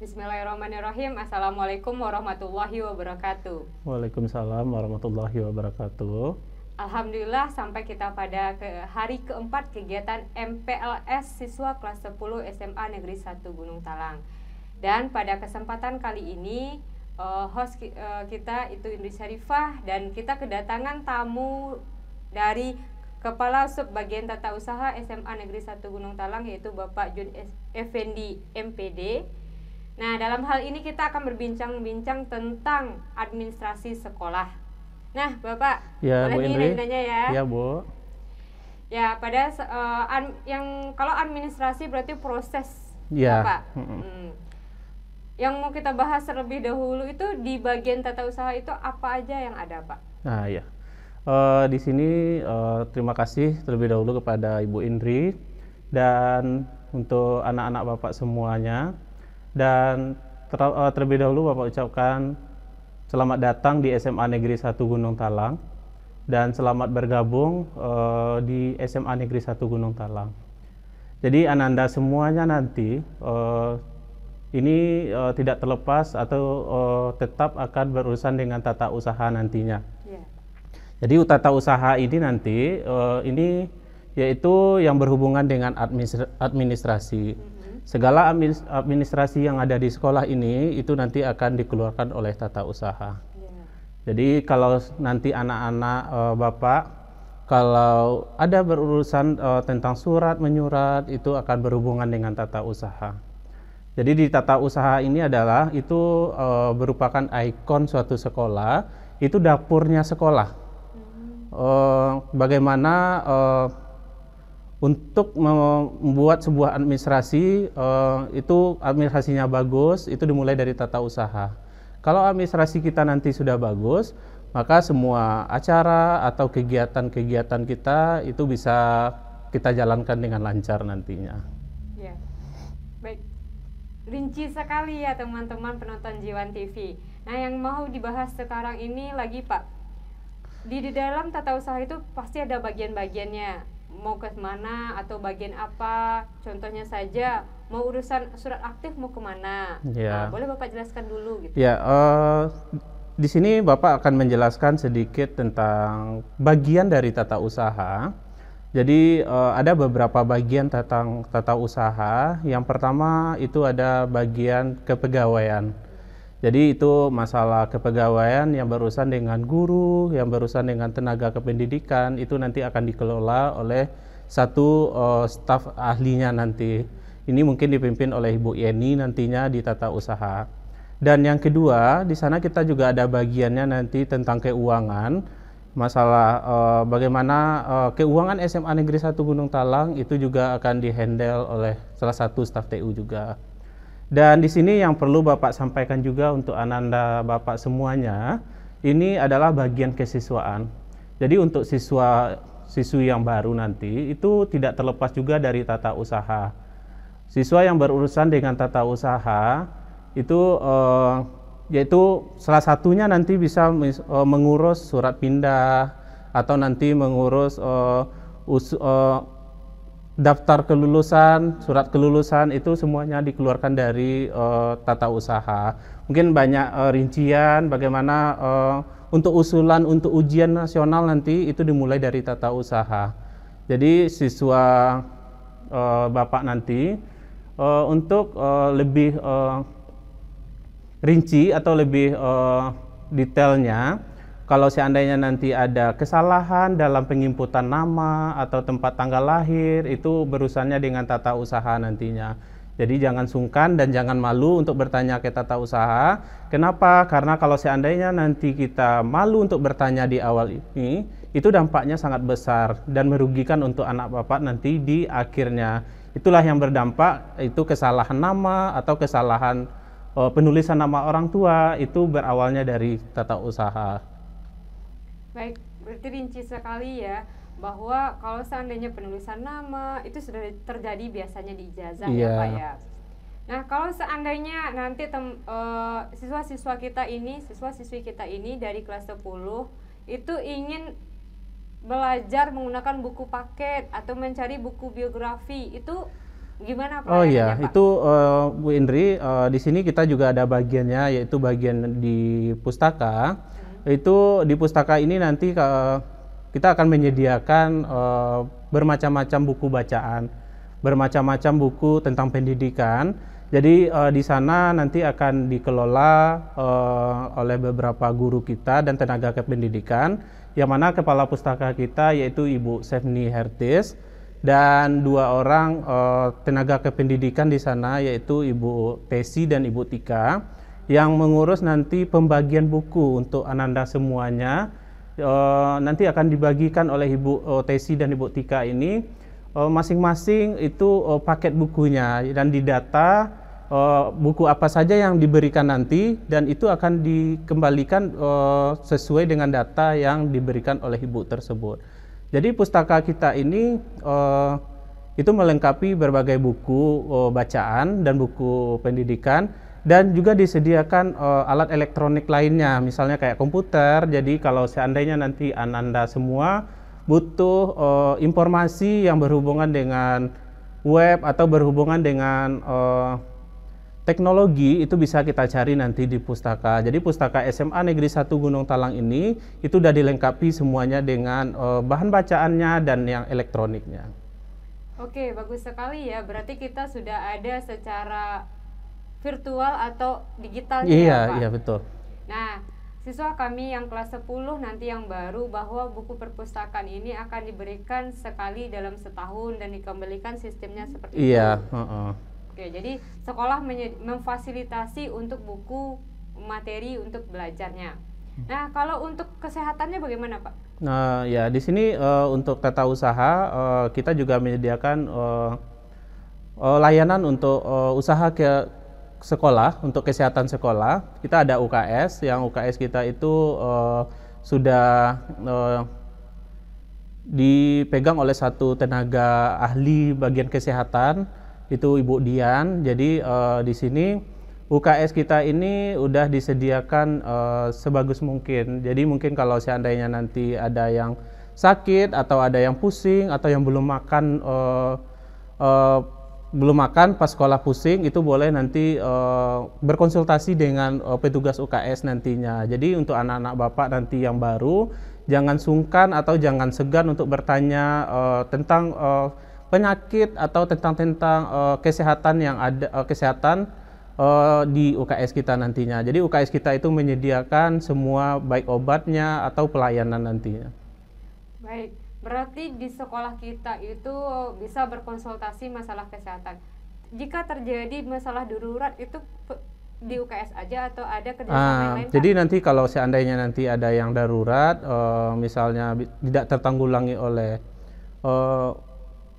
Bismillahirrahmanirrahim. Assalamualaikum warahmatullahi wabarakatuh. Waalaikumsalam warahmatullahi wabarakatuh. Alhamdulillah sampai kita pada hari keempat kegiatan MPLS siswa kelas 10 SMA Negeri 1 Gunung Talang. Dan pada kesempatan kali ini host kita itu Indri Syarifah, dan kita kedatangan tamu dari Kepala Subbagian Tata Usaha SMA Negeri 1 Gunung Talang, yaitu Bapak Jun Effendi MPD. Nah, dalam hal ini kita akan berbincang-bincang tentang administrasi sekolah. Nah, Bapak, Ya, Bu boleh Indri. nanya ya? Ya, Bu. Ya, pada kalau administrasi berarti proses, Ya. Bapak. Yang mau kita bahas terlebih dahulu itu di bagian tata usaha itu apa aja yang ada, Pak? Nah, ya. Di sini terima kasih terlebih dahulu kepada Ibu Indri dan untuk anak-anak Bapak semuanya. Dan terlebih dahulu Bapak ucapkan selamat datang di SMA Negeri 1 Gunung Talang dan selamat bergabung di SMA Negeri 1 Gunung Talang. Jadi Ananda semuanya nanti ini tidak terlepas atau tetap akan berurusan dengan tata usaha nantinya. Yeah. Jadi tata usaha ini nanti ini yaitu yang berhubungan dengan administrasi. Segala administrasi yang ada di sekolah ini itu nanti akan dikeluarkan oleh tata usaha. Yeah. Jadi kalau nanti anak-anak Bapak kalau ada berurusan tentang surat menyurat itu akan berhubungan dengan tata usaha. Jadi di tata usaha ini adalah itu merupakan ikon suatu sekolah, itu dapurnya sekolah. Bagaimana untuk membuat sebuah administrasi itu administrasinya bagus, itu dimulai dari tata usaha. Kalau administrasi kita nanti sudah bagus, maka semua acara atau kegiatan-kegiatan kita itu bisa kita jalankan dengan lancar nantinya. Ya, baik. Rinci sekali ya teman-teman penonton Jiwan TV. Nah, yang mau dibahas sekarang ini lagi, Pak. Di dalam tata usaha itu pasti ada bagian-bagiannya. Mau ke mana atau bagian apa? Contohnya saja, mau urusan surat aktif mau kemana? Ya. Nah, boleh Bapak jelaskan dulu gitu. Ya, di sini Bapak akan menjelaskan sedikit tentang bagian dari tata usaha. Jadi ada beberapa bagian tentang tata usaha. Yang pertama itu ada bagian kepegawaian. Jadi itu masalah kepegawaian yang berurusan dengan guru, yang berurusan dengan tenaga kependidikan, itu nanti akan dikelola oleh satu staf ahlinya nanti. Ini mungkin dipimpin oleh Ibu Yeni nantinya di tata usaha. Dan yang kedua, di sana kita juga ada bagiannya nanti tentang keuangan. Masalah bagaimana keuangan SMA Negeri 1 Gunung Talang itu juga akan dihandle oleh salah satu staf TU juga. Dan di sini yang perlu Bapak sampaikan juga untuk Ananda Bapak semuanya, ini adalah bagian kesiswaan. Jadi untuk siswi yang baru nanti itu tidak terlepas juga dari tata usaha. Siswa yang berurusan dengan tata usaha itu yaitu salah satunya nanti bisa mengurus surat pindah atau nanti mengurus daftar kelulusan, surat kelulusan, itu semuanya dikeluarkan dari tata usaha. Mungkin banyak rincian bagaimana untuk usulan untuk ujian nasional nanti itu dimulai dari tata usaha. Jadi siswa Bapak nanti untuk lebih rinci atau lebih detailnya, kalau seandainya nanti ada kesalahan dalam penginputan nama atau tempat tanggal lahir, itu berurusannya dengan tata usaha nantinya. Jadi jangan sungkan dan jangan malu untuk bertanya ke tata usaha. Kenapa? Karena kalau seandainya nanti kita malu untuk bertanya di awal ini, itu dampaknya sangat besar dan merugikan untuk anak Bapak nanti di akhirnya. Itulah yang berdampak, itu kesalahan nama atau kesalahan penulisan nama orang tua, itu berawalnya dari tata usaha. Baik, berarti rinci sekali ya, bahwa kalau seandainya penulisan nama itu sudah terjadi biasanya di ijazah ya Pak ya. Nah, kalau seandainya nanti siswa-siswi kita ini dari kelas 10 itu ingin belajar menggunakan buku paket atau mencari buku biografi, itu Gimana Oh pelayanannya, iya, Pak? itu Bu Indri, di sini kita juga ada bagiannya, yaitu bagian di pustaka. Itu di pustaka ini nanti kita akan menyediakan bermacam-macam buku bacaan, bermacam-macam buku tentang pendidikan. Jadi di sana nanti akan dikelola oleh beberapa guru kita dan tenaga kependidikan, yang mana kepala pustaka kita yaitu Ibu Sevni Hertis, dan 2 orang tenaga kependidikan di sana yaitu Ibu Tesi dan Ibu Tika yang mengurus nanti pembagian buku untuk Ananda semuanya. Nanti akan dibagikan oleh Ibu Tesi dan Ibu Tika ini masing-masing itu paket bukunya dan didata buku apa saja yang diberikan nanti, dan itu akan dikembalikan sesuai dengan data yang diberikan oleh ibu tersebut. Jadi pustaka kita ini itu melengkapi berbagai buku bacaan dan buku pendidikan, dan juga disediakan alat elektronik lainnya, misalnya kayak komputer. Jadi kalau seandainya nanti Ananda semua butuh informasi yang berhubungan dengan web atau berhubungan dengan teknologi, itu bisa kita cari nanti di pustaka. Jadi pustaka SMA Negeri 1 Gunung Talang ini itu sudah dilengkapi semuanya dengan bahan bacaannya dan yang elektroniknya. Oke, bagus sekali ya. Berarti kita sudah ada secara virtual atau digitalnya Iya, ya, Pak? iya betul. Nah, siswa kami yang kelas 10 nanti yang baru, bahwa buku perpustakaan ini akan diberikan sekali dalam setahun dan dikembalikan sistemnya seperti itu. Iya, Oke, jadi sekolah memfasilitasi untuk buku materi untuk belajarnya. Nah, kalau untuk kesehatannya bagaimana, Pak? Nah, ya di sini untuk tata usaha kita juga menyediakan layanan untuk usaha ke sekolah, untuk kesehatan sekolah. Kita ada UKS, yang UKS kita itu sudah dipegang oleh satu tenaga ahli bagian kesehatan, itu Ibu Dian. Jadi di sini UKS kita ini udah disediakan sebagus mungkin. Jadi mungkin kalau seandainya nanti ada yang sakit atau ada yang pusing atau yang belum makan pas sekolah pusing, itu boleh nanti berkonsultasi dengan petugas UKS nantinya. Jadi untuk anak-anak Bapak nanti yang baru, jangan sungkan atau jangan segan untuk bertanya tentang penyakit atau tentang kesehatan yang ada, di UKS kita nantinya. Jadi UKS kita itu menyediakan semua, baik obatnya atau pelayanan nantinya. Baik, berarti di sekolah kita itu bisa berkonsultasi masalah kesehatan. Jika terjadi masalah darurat itu di UKS aja atau ada kerjasama yang lain, Pak? Jadi nanti kalau seandainya nanti ada yang darurat, misalnya tidak tertanggulangi oleh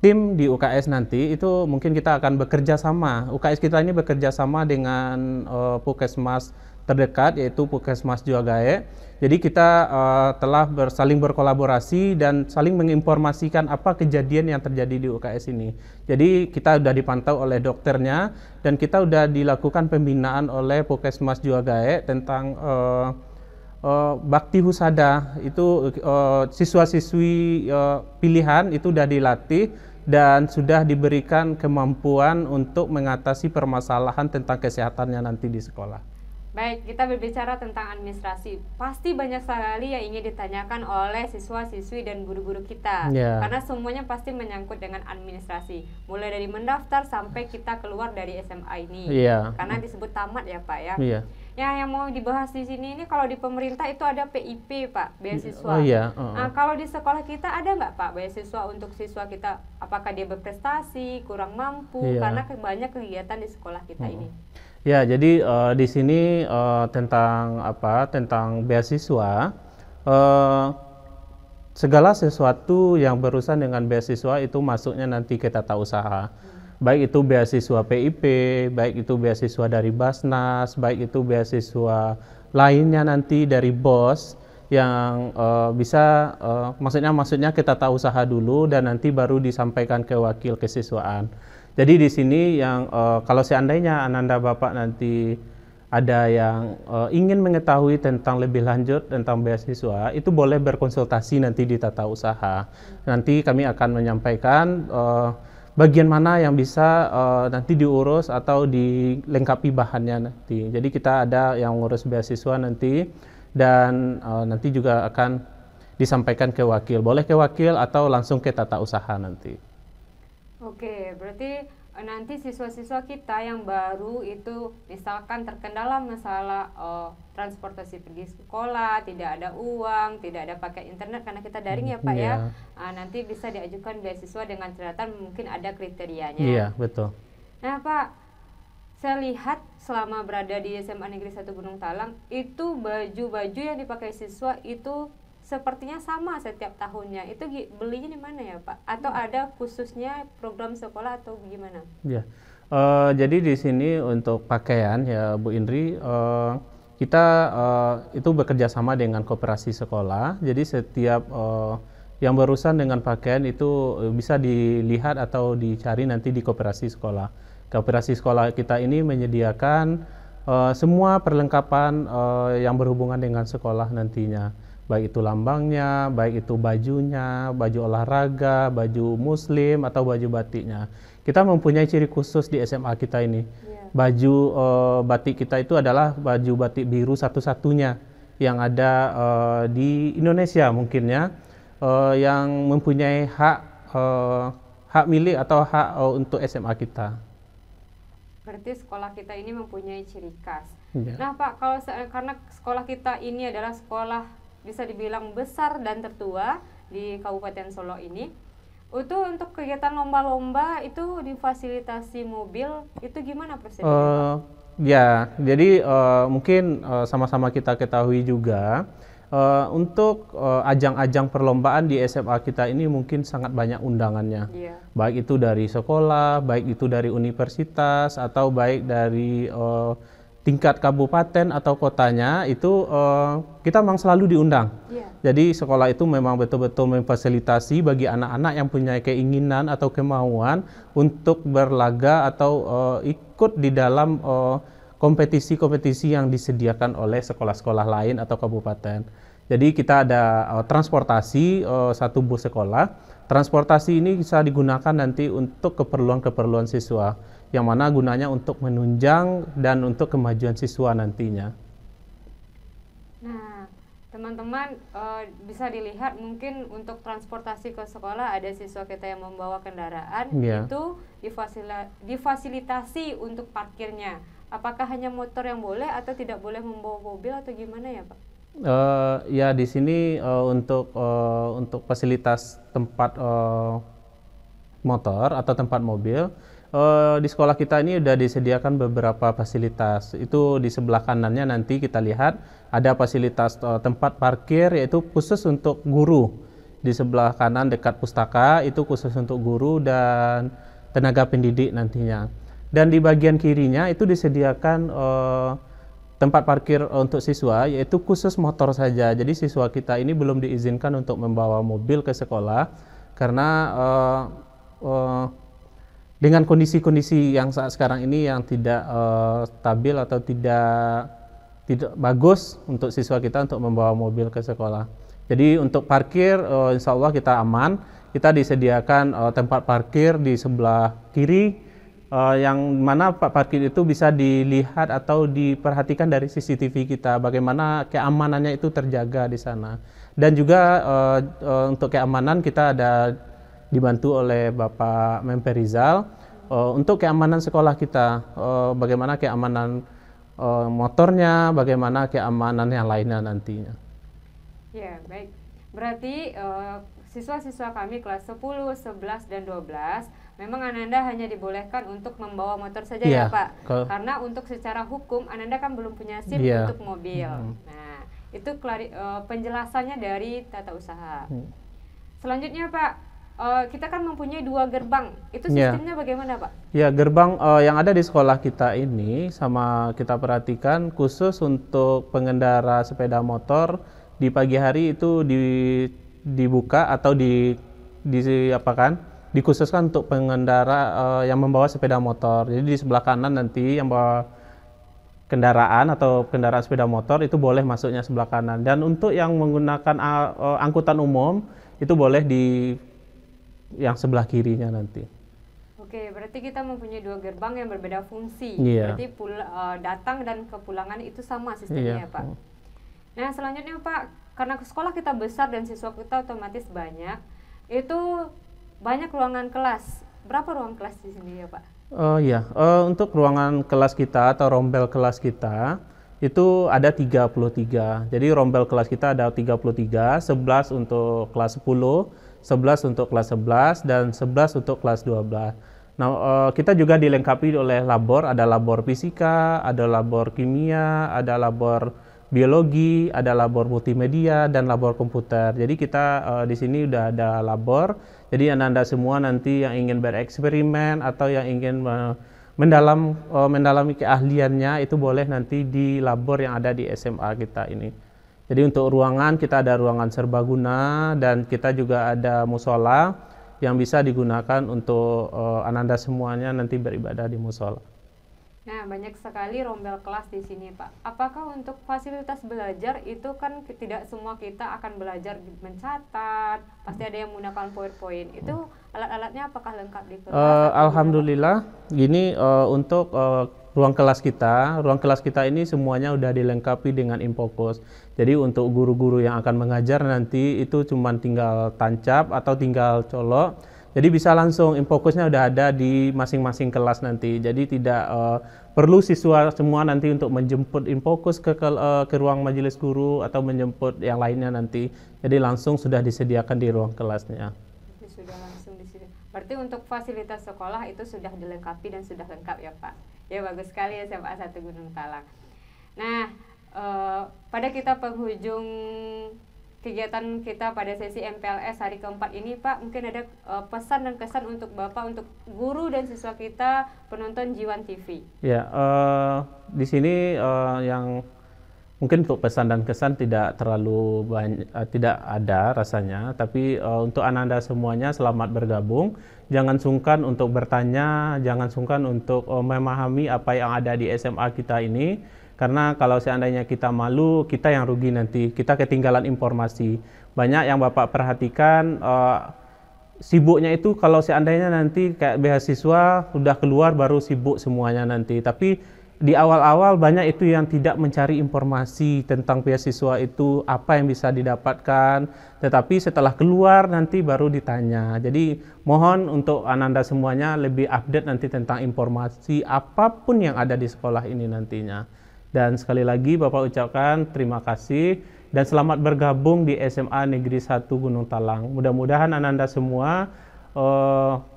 tim di UKS nanti, itu mungkin kita akan bekerja sama. UKS kita ini bekerja sama dengan Puskesmas terdekat, yaitu Puskesmas Juagae. Jadi kita telah saling berkolaborasi dan saling menginformasikan apa kejadian yang terjadi di UKS ini. Jadi kita sudah dipantau oleh dokternya, dan kita sudah dilakukan pembinaan oleh Puskesmas Juagae tentang Bakti Husada. Itu siswa-siswi pilihan itu sudah dilatih dan sudah diberikan kemampuan untuk mengatasi permasalahan tentang kesehatannya nanti di sekolah. Baik, kita berbicara tentang administrasi. Pasti banyak sekali yang ingin ditanyakan oleh siswa-siswi dan guru-guru kita. Karena semuanya pasti menyangkut dengan administrasi. Mulai dari mendaftar sampai kita keluar dari SMA ini. Karena disebut tamat ya, Pak ya. Yang mau dibahas di sini ini, kalau di pemerintah itu ada PIP, Pak, beasiswa. Nah, kalau di sekolah kita ada nggak, Pak, beasiswa untuk siswa kita? Apakah dia berprestasi, kurang mampu? Karena banyak kegiatan di sekolah kita ini. Ya, jadi di sini tentang beasiswa, segala sesuatu yang berurusan dengan beasiswa itu masuknya nanti ke tata usaha. Baik itu beasiswa PIP, baik itu beasiswa dari Basnas, baik itu beasiswa lainnya nanti dari BOS yang bisa maksudnya ke tata usaha dulu dan nanti baru disampaikan ke wakil kesiswaan. Jadi di sini yang kalau seandainya Ananda Bapak nanti ada yang ingin mengetahui tentang lebih lanjut tentang beasiswa, itu boleh berkonsultasi nanti di tata usaha. Nanti kami akan menyampaikan bagian mana yang bisa nanti diurus atau dilengkapi bahannya nanti. Jadi kita ada yang ngurus beasiswa nanti, dan nanti juga akan disampaikan ke wakil. Boleh ke wakil atau langsung ke tata usaha nanti. Oke, berarti nanti siswa-siswa kita yang baru itu misalkan terkendala masalah transportasi pergi sekolah, tidak ada uang, tidak ada pakai internet karena kita daring ya Pak ya. Nanti bisa diajukan beasiswa dengan catatan mungkin ada kriterianya. Iya, betul. Nah Pak, saya lihat selama berada di SMA Negeri 1 Gunung Talang itu baju-baju yang dipakai siswa itu sepertinya sama setiap tahunnya. Itu belinya di mana ya Pak? Atau ada khususnya program sekolah atau gimana? Ya, jadi di sini untuk pakaian ya Bu Indri, kita itu bekerja sama dengan koperasi sekolah. Jadi setiap yang berurusan dengan pakaian itu bisa dilihat atau dicari nanti di koperasi sekolah. Koperasi sekolah kita ini menyediakan semua perlengkapan yang berhubungan dengan sekolah nantinya. Baik itu lambangnya, baik itu bajunya, baju olahraga, baju muslim, atau baju batiknya. Kita mempunyai ciri khusus di SMA kita ini. Baju batik kita itu adalah baju batik biru satu-satunya yang ada di Indonesia mungkin ya, yang mempunyai hak milik atau hak untuk SMA kita. Berarti sekolah kita ini mempunyai ciri khas. Ya. Nah Pak, karena sekolah kita ini adalah sekolah bisa dibilang besar dan tertua di Kabupaten Solo ini, itu untuk kegiatan lomba-lomba itu difasilitasi mobil, itu gimana prosedurnya? Ya, jadi mungkin sama-sama kita ketahui juga untuk ajang-ajang perlombaan di SMA kita ini mungkin sangat banyak undangannya. Baik itu dari sekolah, baik itu dari universitas, atau baik dari tingkat kabupaten atau kotanya, itu kita memang selalu diundang. Jadi sekolah itu memang betul-betul memfasilitasi bagi anak-anak yang punya keinginan atau kemauan untuk berlaga atau ikut di dalam kompetisi-kompetisi yang disediakan oleh sekolah-sekolah lain atau kabupaten. Jadi kita ada transportasi, satu bus sekolah. Transportasi ini bisa digunakan nanti untuk keperluan-keperluan siswa, yang mana gunanya untuk menunjang dan untuk kemajuan siswa nantinya. Nah, teman-teman bisa dilihat mungkin untuk transportasi ke sekolah ada siswa kita yang membawa kendaraan, itu difasilitasi untuk parkirnya. Apakah hanya motor yang boleh atau tidak boleh membawa mobil atau gimana ya Pak? Ya di sini untuk fasilitas tempat motor atau tempat mobil, di sekolah kita ini sudah disediakan beberapa fasilitas. Itu di sebelah kanannya nanti kita lihat ada fasilitas tempat parkir, yaitu khusus untuk guru. Di sebelah kanan dekat pustaka itu khusus untuk guru dan tenaga pendidik nantinya. Dan di bagian kirinya itu disediakan tempat parkir untuk siswa, yaitu khusus motor saja. Jadi siswa kita ini belum diizinkan untuk membawa mobil ke sekolah karena dengan kondisi-kondisi yang saat sekarang ini yang tidak stabil atau tidak bagus untuk siswa kita untuk membawa mobil ke sekolah. Jadi untuk parkir insya Allah kita aman. Kita disediakan tempat parkir di sebelah kiri, yang mana parkir itu bisa dilihat atau diperhatikan dari CCTV kita, bagaimana keamanannya itu terjaga di sana. Dan juga untuk keamanan kita ada dibantu oleh Bapak Memper Rizal untuk keamanan sekolah kita, bagaimana keamanan motornya, bagaimana keamanan yang lainnya nantinya. Ya, baik. Berarti siswa-siswa kami kelas 10, 11, dan 12 memang Ananda hanya dibolehkan untuk membawa motor saja ya Pak? Karena untuk secara hukum Ananda kan belum punya SIM untuk mobil. Nah, itu penjelasannya dari tata usaha. Selanjutnya Pak, kita kan mempunyai 2 gerbang. Itu sistemnya bagaimana Pak? Ya, gerbang yang ada di sekolah kita ini sama kita perhatikan khusus untuk pengendara sepeda motor di pagi hari itu dibuka atau dikhususkan untuk pengendara yang membawa sepeda motor. Jadi di sebelah kanan nanti yang bawa kendaraan atau kendaraan sepeda motor itu boleh masuknya sebelah kanan. Dan untuk yang menggunakan angkutan umum itu boleh di yang sebelah kirinya nanti. Oke, berarti kita mempunyai dua gerbang yang berbeda fungsi. Iya. Berarti datang dan kepulangan itu sama sistemnya Iya. ya Pak. Nah selanjutnya Pak, karena sekolah kita besar dan siswa kita otomatis banyak, itu banyak ruangan kelas. Berapa ruang kelas di sini ya Pak? Iya, untuk ruangan kelas kita atau rombel kelas kita itu ada 33. Jadi rombel kelas kita ada 33, 11 untuk kelas 10, 11 untuk kelas 11, dan 11 untuk kelas 12. Nah, kita juga dilengkapi oleh labor, ada labor fisika, ada labor kimia, ada labor biologi, ada labor multimedia, dan labor komputer. Jadi kita di sini udah ada labor. Jadi Anda semua nanti yang ingin bereksperimen atau yang ingin mendalami keahliannya itu boleh nanti di labor yang ada di SMA kita ini. Jadi untuk ruangan kita ada ruangan serbaguna dan kita juga ada musola yang bisa digunakan untuk Ananda semuanya nanti beribadah di musola. Nah, banyak sekali rombel kelas di sini, Pak. Apakah untuk fasilitas belajar itu kan tidak semua kita akan belajar mencatat, pasti ada yang menggunakan PowerPoint. Itu alat-alatnya apakah lengkap di kelas? Alhamdulillah, gini untuk ruang kelas kita ini semuanya udah dilengkapi dengan Infocus. Jadi untuk guru-guru yang akan mengajar nanti itu cuma tinggal tancap atau tinggal colok. Jadi bisa langsung Infocusnya udah ada di masing-masing kelas nanti. Jadi tidak perlu siswa semua nanti untuk menjemput Infocus ke ruang majelis guru atau menjemput yang lainnya nanti. Jadi langsung sudah disediakan di ruang kelasnya. Sudah langsung disediakan. Berarti untuk fasilitas sekolah itu sudah dilengkapi dan sudah lengkap ya Pak. Ya bagus sekali ya SMA 1 Gunung Talang. Nah, pada kita penghujung kegiatan kita pada sesi MPLS hari keempat ini Pak, mungkin ada pesan dan kesan untuk Bapak, untuk guru dan siswa kita penonton Jiwan TV. Ya, di sini yang mungkin untuk pesan dan kesan tidak terlalu banyak, tidak ada rasanya, tapi untuk Ananda semuanya selamat bergabung. Jangan sungkan untuk bertanya, jangan sungkan untuk memahami apa yang ada di SMA kita ini. Karena kalau seandainya kita malu, kita yang rugi nanti, kita ketinggalan informasi. Banyak yang Bapak perhatikan, sibuknya itu kalau seandainya nanti kayak beasiswa udah keluar baru sibuk semuanya nanti. Tapi di awal-awal banyak itu yang tidak mencari informasi tentang beasiswa itu, apa yang bisa didapatkan. Tetapi setelah keluar nanti baru ditanya. Jadi mohon untuk Ananda semuanya lebih update nanti tentang informasi apapun yang ada di sekolah ini nantinya. Dan sekali lagi Bapak ucapkan terima kasih dan selamat bergabung di SMA Negeri 1 Gunung Talang. Mudah-mudahan Ananda semua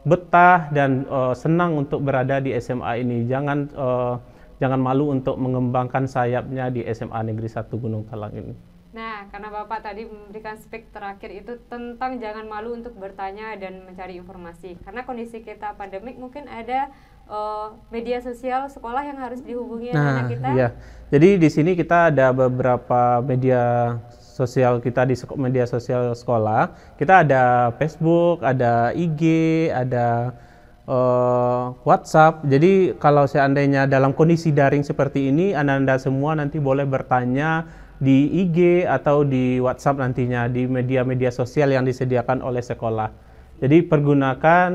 betah dan senang untuk berada di SMA ini. Jangan malu untuk mengembangkan sayapnya di SMA Negeri 1 Gunung Talang ini. Nah, karena Bapak tadi memberikan speak terakhir itu tentang jangan malu untuk bertanya dan mencari informasi. Karena kondisi kita pandemik, mungkin ada media sosial sekolah yang harus dihubungi anak kita. Iya. Jadi di sini kita ada beberapa media sosial kita di media sosial sekolah. Kita ada Facebook, ada IG, ada WhatsApp. Jadi kalau seandainya dalam kondisi daring seperti ini, Ananda semua nanti boleh bertanya di IG atau di WhatsApp nantinya di media-media sosial yang disediakan oleh sekolah. Jadi pergunakan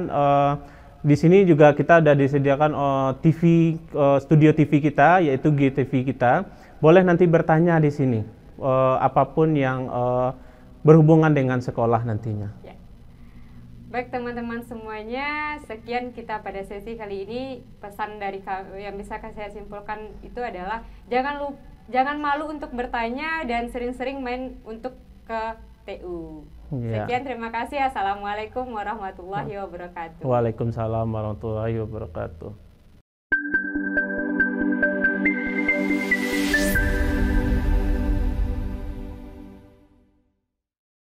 di sini juga kita ada disediakan TV, studio TV kita yaitu GTV kita. Boleh nanti bertanya di sini apapun yang berhubungan dengan sekolah nantinya. Ya. Baik teman-teman semuanya, sekian kita pada sesi kali ini. Pesan dari yang bisa saya simpulkan itu adalah jangan malu untuk bertanya dan sering-sering main untuk ke TU. Ya. Sekian, terima kasih. Assalamualaikum warahmatullahi wabarakatuh. Waalaikumsalam warahmatullahi wabarakatuh.